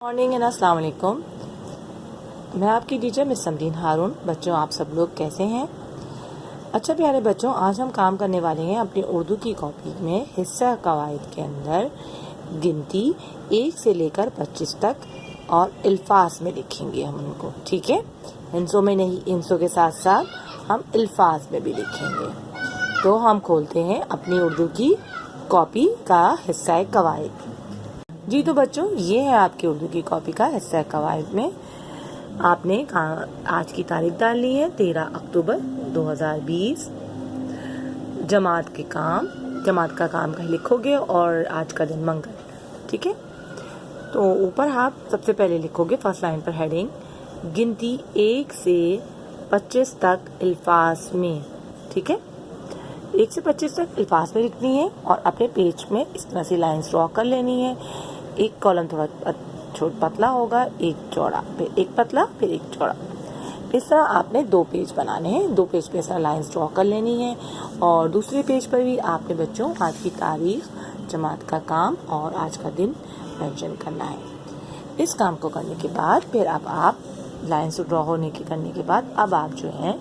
Morning and अस्सलाम वालेकुम। मैं आपकी टीचर मिस समरीन हारून। बच्चों, आप सब लोग कैसे हैं? अच्छा प्यारे बच्चों, आज हम काम करने वाले हैं अपनी उर्दू की कॉपी में हिस्सा कवायद के अंदर गिनती 1 से लेकर 25 तक और अल्फाज में लिखेंगे हम उनको। ठीक है, हिंसों में नहीं, हिंसों के साथ साथ हम अल्फाज में भी लिखेंगे। तो हम खोलते हैं अपनी उर्दू की कॉपी का हिस्सा कवायद। जी तो बच्चों, ये है आपकी उर्दू की कॉपी का हिस्सा कवायद में आपने आज की तारीख डालनी है 13 अक्टूबर 2020। जमात का काम कहीं लिखोगे और आज का दिन मंगल। ठीक है, तो ऊपर आप सबसे पहले लिखोगे फर्स्ट लाइन पर हेडिंग गिनती 1 से 25 तक अल्फाज में। ठीक है, 1 से 25 तक अल्फाज में लिखनी है और अपने पेज में इस तरह से लाइंस ड्रॉ कर लेनी है। एक कॉलम थोड़ा पतला होगा, एक चौड़ा, फिर एक पतला, फिर एक चौड़ा। इस तरह आपने 2 पेज बनाने हैं। 2 पेज पे इस तरह लाइंस ड्रॉ कर लेनी है और दूसरे पेज पर भी आपने बच्चों आज की तारीख, जमात का काम और आज का दिन मेंशन करना है। इस काम को करने के बाद फिर अब आप लाइंस ड्रॉ होने के करने के बाद अब आप जो है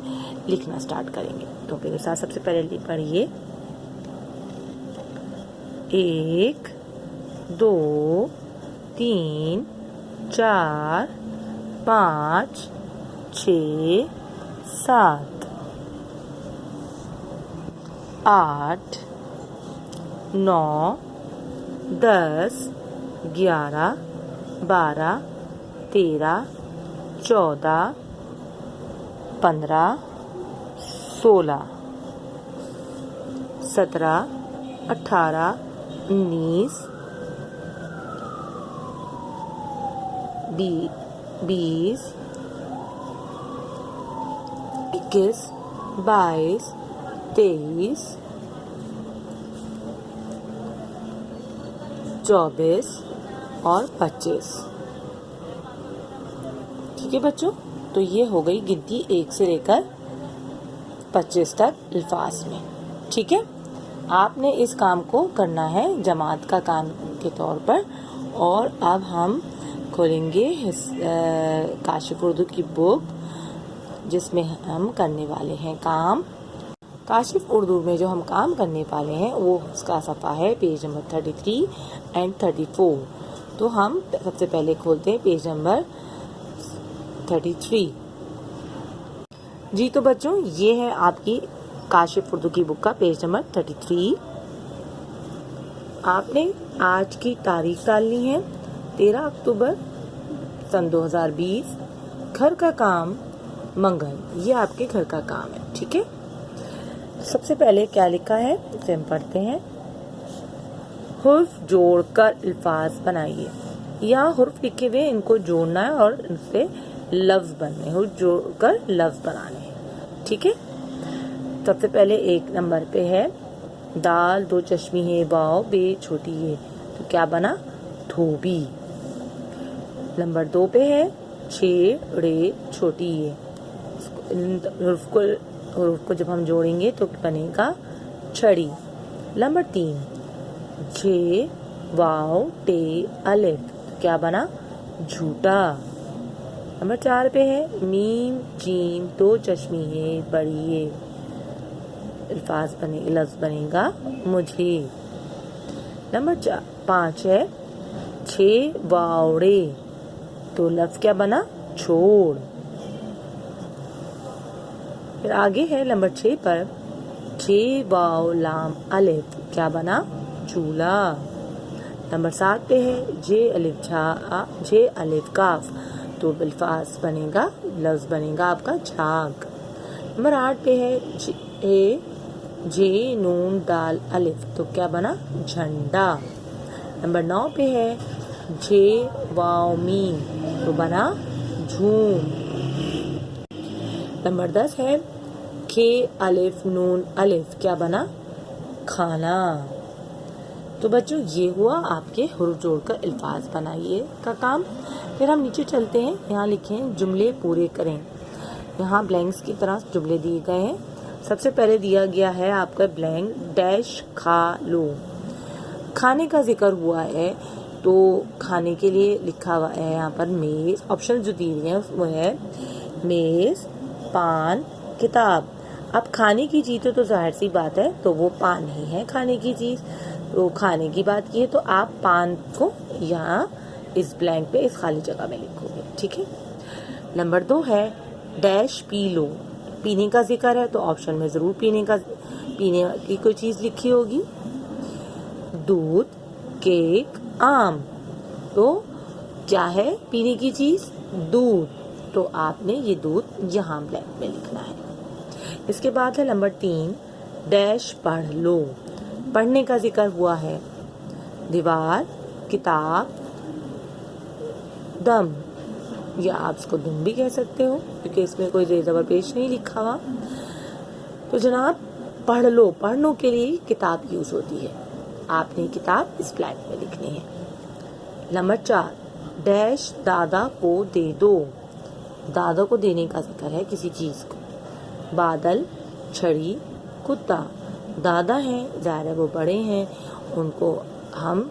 लिखना स्टार्ट करेंगे। तो मेरे साथ सबसे पहले पढ़िए 1 2 3 4 5 6 7 8 9 10 11 12 13 14 15 16 17 18 19 20 21 22 23 24 और 25। ठीक है बच्चों, तो ये हो गई गिनती 1 से लेकर 25 तक अल्फाज में। ठीक है, आपने इस काम को करना है जमात का काम के तौर पर। और अब हम खोलेंगे काशिफ उर्दू की बुक, जिसमें हम करने वाले हैं काम। काशिफ उर्दू में जो हम काम करने वाले हैं वो उसका सफ़ा है पेज नंबर 33 एंड 34। तो हम सबसे पहले खोलते हैं पेज नंबर 33। जी तो बच्चों, ये है आपकी काशिफ उर्दू की बुक का पेज नंबर 33। आपने आज की तारीख डालनी है 13 अक्टूबर सन 2020। घर का काम मंगल, ये आपके घर का काम है। ठीक है, सबसे पहले क्या लिखा है इसे हम पढ़ते हैं। हुर्फ जोड़कर अल्फाज बनाइए। यहाँ हुर्फ लिखे हुए, इनको जोड़ना है और इनसे लफ्ज बनने, हुर्फ जोड़कर लफ्ज बनाने हैं। ठीक है, सबसे पहले 1 नंबर पे है दाल 2 चश्मी है, वाव बे छोटी है, तो क्या बना धोबी। नंबर 2 पे है 6 रे छोटी है। हुर्फ को जब हम जोड़ेंगे तो बनेगा छड़ी। नंबर 3 छे वाव टे अलिफ, तो क्या बना झूठा। नंबर 4 पे है मीम जीम 2 चश्मी है, बड़ी है, अल्फाज बने लफ्ज बनेगा मुझे। नंबर 5 है 6 वावड़े, तो लफ्ज क्या बना छोड़। फिर आगे है नंबर 6 पर 6 वाव लाम अलिफ, क्या बना चूल्हा। नंबर 7 पे है जे अलिफ काफ, तो अल्फाज बनेगा लफ्ज बनेगा आपका झाग। नंबर 8 पे है जे नून दाल अलिफ, तो क्या बना झंडा। नंबर 9 पे है जे वाव मीम, तो बना झूम। नंबर 10 है खे अलिफ नून अलिफ, क्या बना खाना। तो बच्चों, ये हुआ आपके हुर्फ जोड़कर अल्फाज बनाइए का काम। फिर हम नीचे चलते हैं, यहाँ लिखें जुमले पूरे करें। यहाँ ब्लैंक्स की तरह जुमले दिए गए हैं। सबसे पहले दिया गया है आपका ब्लैंक डैश खा लो। खाने का जिक्र हुआ है तो खाने के लिए लिखा हुआ है यहाँ पर मेज़। ऑप्शन जो दिए हुए हैं वो है मेज़, पान, किताब। अब खाने की चीज़ है तो जाहिर सी बात है तो वो पान नहीं है खाने की चीज़। तो खाने की बात की है तो आप पान को यहाँ इस ब्लैंक पे, इस खाली जगह में लिखोगे। ठीक है। नंबर 2 है डैश पी लो। पीने का जिक्र है तो ऑप्शन में ज़रूर पीने की कोई चीज़ लिखी होगी। दूध, केक, आम। तो क्या है पीने की चीज़? दूध। तो आपने ये दूध यहाँ ब्लैंक में लिखना है। इसके बाद है नंबर 3 डैश पढ़ लो। पढ़ने का जिक्र हुआ है। दीवार, किताब, दम, या आप इसको दुम भी कह सकते हो क्योंकि इसमें कोई जेर ज़बर पेश नहीं लिखा हुआ। तो जनाब पढ़ लो, पढ़ने के लिए किताब यूज होती है। आपने किताब इस ब्लैंक में लिखनी है। नंबर 4 डैश दादा को दे दो। दादा को देने का जिक्र है किसी चीज को। बादल, छड़ी, कुत्ता। दादा हैं, ज़ाहिर है वो बड़े हैं, उनको हम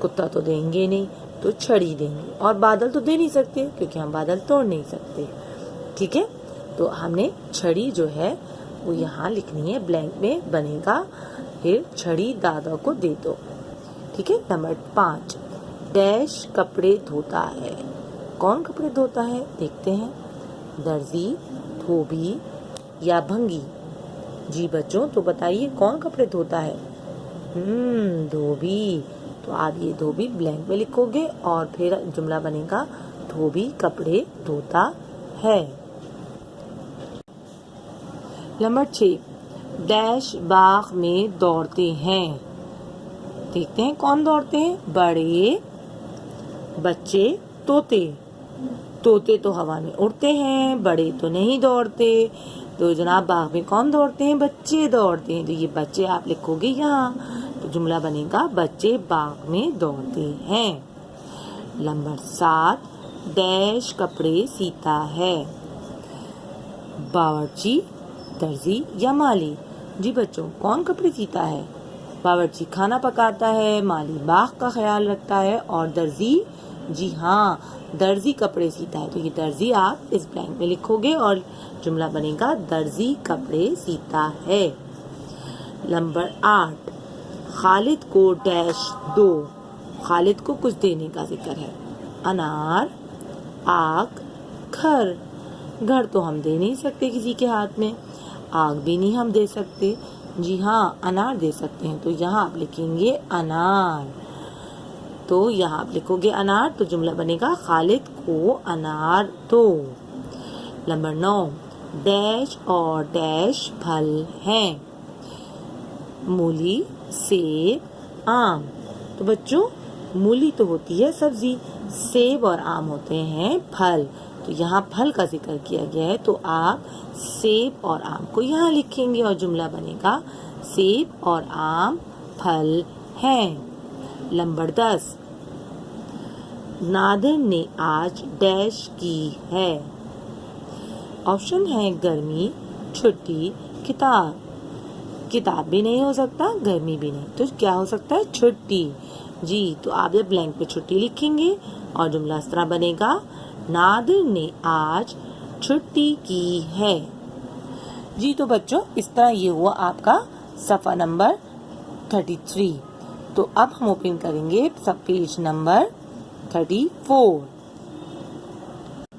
कुत्ता तो देंगे नहीं तो छड़ी देंगे, और बादल तो दे नहीं सकते क्योंकि हम बादल तोड़ नहीं सकते। ठीक है। तो हमने छड़ी जो है वो यहाँ लिखनी है, ब्लैंक में बनेगा फिर छड़ी दादा को दे दो। ठीक है। नंबर 5 डैश कपड़े धोता है। कौन कपड़े धोता है देखते हैं। दर्जी, धोबी या भंगी। जी बच्चों तो बताइए कौन कपड़े धोता है? धोबी। तो आप ये धोबी ब्लैंक में लिखोगे और फिर जुमला बनेगा धोबी कपड़े धोता है। नंबर 6 डैश बाग में दौड़ते हैं। देखते हैं कौन दौड़ते हैं। बड़े, बच्चे, तोते। तोते तो हवा में उड़ते हैं, बड़े तो नहीं दौड़ते। तो जनाब बाग में कौन दौड़ते हैं? बच्चे दौड़ते हैं। तो ये बच्चे आप लिखोगे यहाँ, तो जुमला बनेगा बच्चे बाग में दौड़ते हैं। नंबर 7 डैश कपड़े सीता है। बावर्ची, दर्जी या माली। जी बच्चों कौन कपड़े सीता है? बावर्ची खाना पकाता है, माली बाग का ख्याल रखता है, और दर्जी, जी हाँ दर्जी कपड़े सीता है। तो ये दर्जी आप इस ब्लैंक में लिखोगे और जुमला बनेगा दर्जी कपड़े सीता है। नंबर 8 खालिद को डैश दो। खालिद को कुछ देने का जिक्र है। अनार, आग, घर। घर तो हम दे नहीं सकते किसी के हाथ में, आग भी नहीं हम दे सकते। जी हाँ अनार दे सकते हैं। तो यहाँ आप लिखेंगे अनार। तो यहाँ आप लिखोगे अनार, तो जुमला बनेगा खालिद को अनार दो। नंबर 9 डैश और डैश फल हैं। मूली, सेब, आम। तो बच्चों मूली तो होती है सब्जी, सेब और आम होते हैं फल। तो यहाँ फल का जिक्र किया गया है तो आप सेब और आम को यहाँ लिखेंगे और जुमला बनेगा सेब और आम फल हैं। नंबर 10 नादिर ने आज डैश की है। ऑप्शन है गर्मी, छुट्टी, किताब। किताब भी नहीं हो सकता, गर्मी भी नहीं, तो क्या हो सकता है? छुट्टी। जी तो आप ये ब्लैंक पे छुट्टी लिखेंगे और जुमला इस तरह बनेगा नादिर ने आज छुट्टी की है। जी तो बच्चों इस तरह ये हुआ आपका सफ़ा नंबर 33। तो अब हम ओपन करेंगे सब पेज नंबर 34।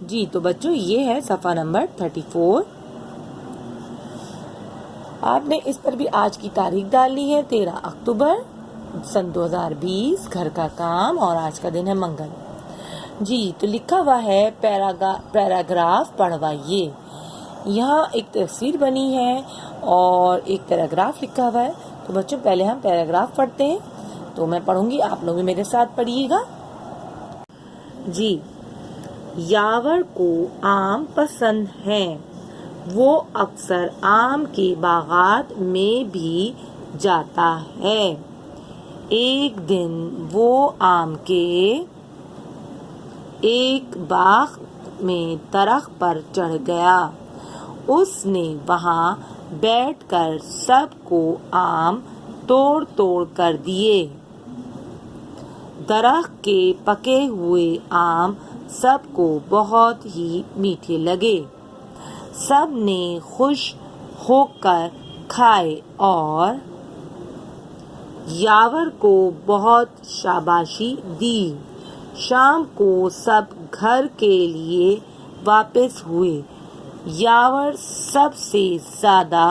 जी तो बच्चों ये है सफ़ा नंबर 34। आपने इस पर भी आज की तारीख डालनी है 13 अक्टूबर सन 2020। घर का काम और आज का दिन है मंगल। जी तो लिखा हुआ है पैराग्राफ पढ़वाइए। यहाँ एक तस्वीर बनी है और एक पैराग्राफ लिखा हुआ है। तो बच्चों पहले हम पैराग्राफ पढ़ते हैं, तो मैं पढ़ूंगी, आप लोग भी मेरे साथ पढ़िएगा। जी यावर को आम पसंद है, वो अक्सर आम के बागात में भी जाता है। एक दिन वो आम के एक बाग में दरख्त पर चढ़ गया। उसने वहां बैठकर सबको आम तोड़ तोड़ कर दिए। दरख्त के पके हुए आम सबको बहुत ही मीठे लगे। सब ने खुश होकर खाए और यावर को बहुत शाबाशी दी। शाम को सब घर के लिए वापस हुए। यावर सबसे ज्यादा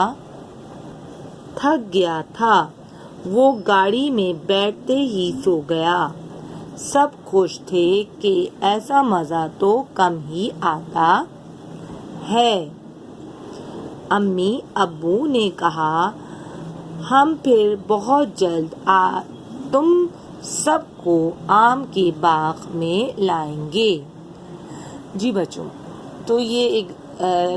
थक गया था। वो गाड़ी में बैठते ही सो गया। सब खुश थे कि ऐसा मज़ा तो कम ही आता है। अम्मी अब्बू ने कहा, हम फिर बहुत जल्द तुम सबको आम के बाग में लाएंगे। जी बच्चों, तो ये एक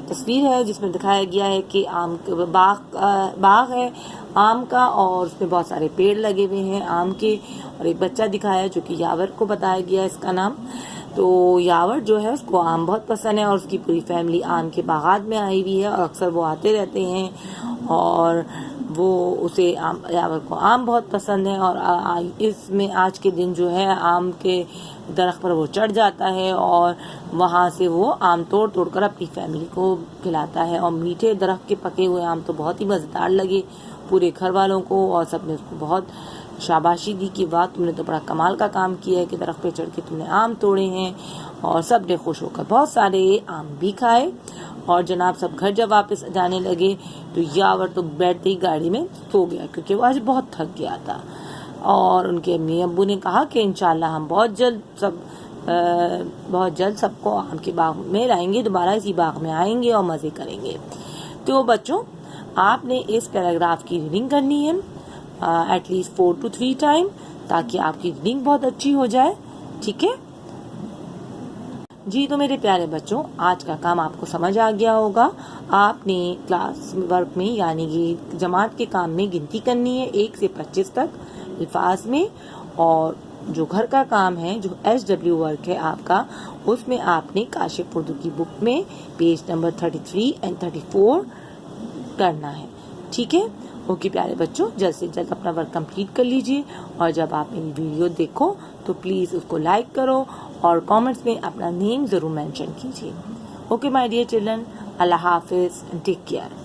तस्वीर है जिसमें दिखाया गया है कि आम बाग है आम का, और उसमें बहुत सारे पेड़ लगे हुए हैं आम के, और एक बच्चा दिखाया है जो कि यावर को बताया गया है इसका नाम। तो यावर जो है उसको आम बहुत पसंद है और उसकी पूरी फैमिली आम के बागात में आई हुई है और अक्सर वो आते रहते हैं और वो उसे यावर को आम बहुत पसंद है। और इसमें आज के दिन जो है आम के दरख्त पर वो चढ़ जाता है और वहाँ से वो आम तोड़ कर अपनी फैमिली को खिलाता है। और मीठे दरख्त के पके हुए आम तो बहुत ही मज़ेदार लगे पूरे घर वालों को, और सब ने उसको बहुत शाबाशी दी कि वाह तुमने तो बड़ा कमाल का काम किया है कि दरख्त पे चढ़ के तुमने आम तोड़े हैं। और सब ने खुश होकर बहुत सारे आम भी खाए। और जनाब सब घर जब वापस जाने लगे तो यावर तो बैठते ही गाड़ी में सो गया क्योंकि वो आज बहुत थक गया था। और उनके अम्मी अब्बू ने कहा कि इंशाल्लाह हम बहुत जल्द सबको आम के बाग में लाएंगे, दोबारा इसी बाग में आएंगे और मज़े करेंगे। तो बच्चों, आपने इस पैराग्राफ की रीडिंग करनी है एटलीस्ट 4 to 3 टाइम, ताकि आपकी रीडिंग बहुत अच्छी हो जाए। ठीक है जी। तो मेरे प्यारे बच्चों, आज का काम आपको समझ आ गया होगा। आपने क्लास वर्क में यानी कि जमात के काम में गिनती करनी है 1 से 25 तक अल्फाज में, और जो घर का काम है जो SW वर्क है आपका, उसमें आपने काशिफ उर्दू की बुक में पेज नंबर 33 और 34 करना है। ठीक है ओके प्यारे बच्चों, जल्द से जल्द अपना वर्क कंप्लीट कर लीजिए। और जब आप मेरी वीडियो देखो तो प्लीज़ उसको लाइक करो और कमेंट्स में अपना नेम ज़रूर मेंशन कीजिए। ओके माय डियर चिल्ड्रन, अल्लाह हाफिज़ एंड टेक केयर।